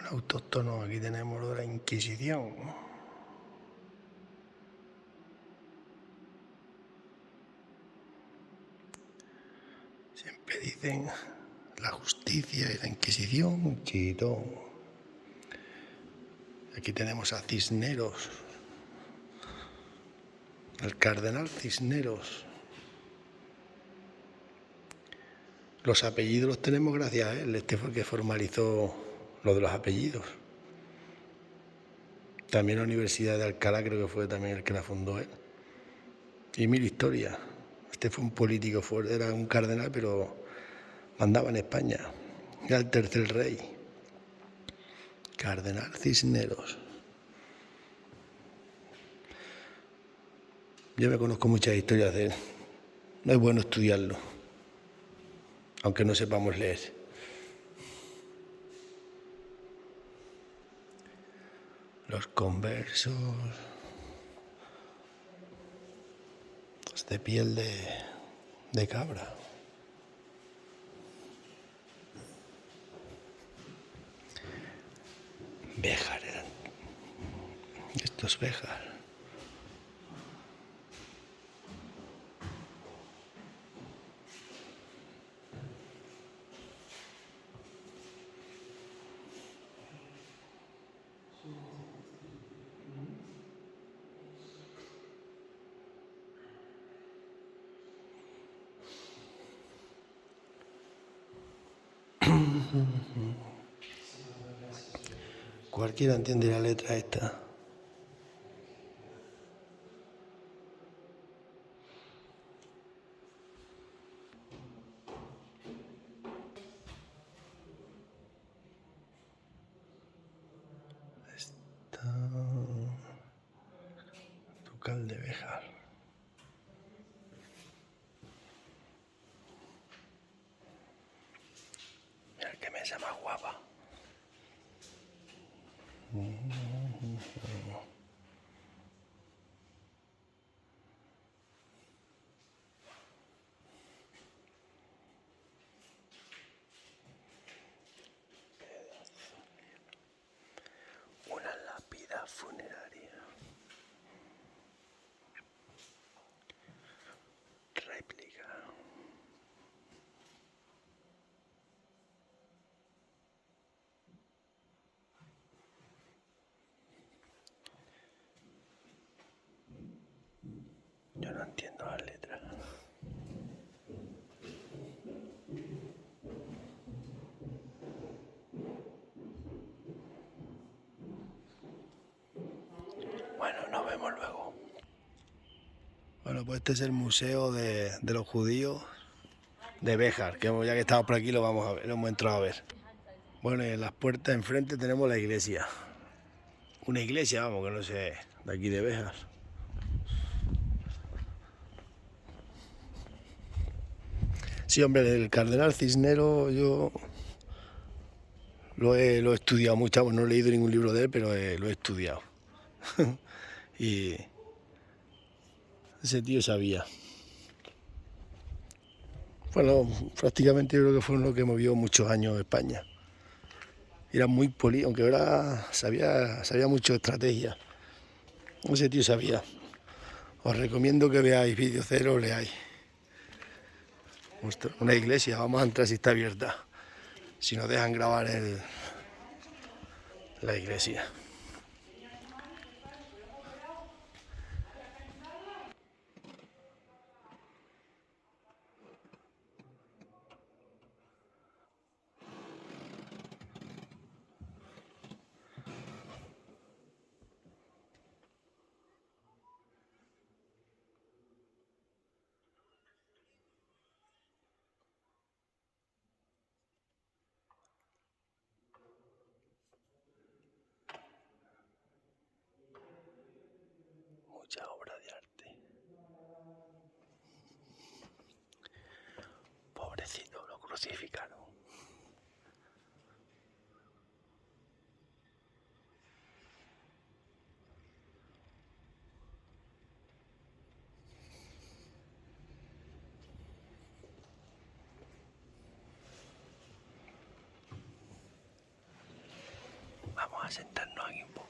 autóctonos. Aquí tenemos lo de la Inquisición. Siempre dicen la justicia y la Inquisición, chitón. Aquí tenemos a Cisneros, al cardenal Cisneros. Los apellidos los tenemos gracias a él. Este fue el que formalizó lo de los apellidos. También la Universidad de Alcalá creo que fue también el que la fundó él. Y mil historias. Este fue un político fuerte, era un cardenal, pero mandaba en España. Era el tercer rey. Cardenal Cisneros. Yo me conozco muchas historias de él. No es bueno estudiarlo, aunque no sepamos leer. Los conversos de piel de cabra. Béjar eran. Esto es Béjar. Cualquiera entiende la letra esta. Ducal de Béjar. Mira qué mesa más guapa. Una lápida funeraria. Réplica. Yo no entiendo las letras. Bueno, nos vemos luego. Bueno, pues este es el museo de los judíos de Béjar, que ya que estamos por aquí lo vamos a ver, lo hemos entrado a ver. Bueno, y en las puertas enfrente tenemos la iglesia. Una iglesia, vamos, que no sé, de aquí de Béjar. Sí, hombre, el cardenal Cisneros yo lo he estudiado mucho, no he leído ningún libro de él, pero lo he estudiado. Y ese tío sabía. Bueno, prácticamente yo creo que fue lo que movió muchos años España. Era muy aunque ahora sabía mucho de estrategia. Ese tío sabía. Os recomiendo que veáis Vídeo Cero, leáis. Una iglesia, vamos a entrar si está abierta. Si nos dejan grabar la iglesia. Mucha obra de arte. Pobrecito, lo crucificaron. a sentarnos aquí un poco.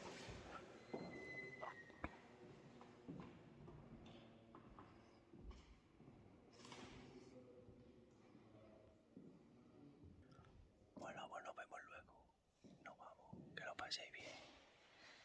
Bueno, pues nos vemos luego. Nos vamos, que lo paséis bien.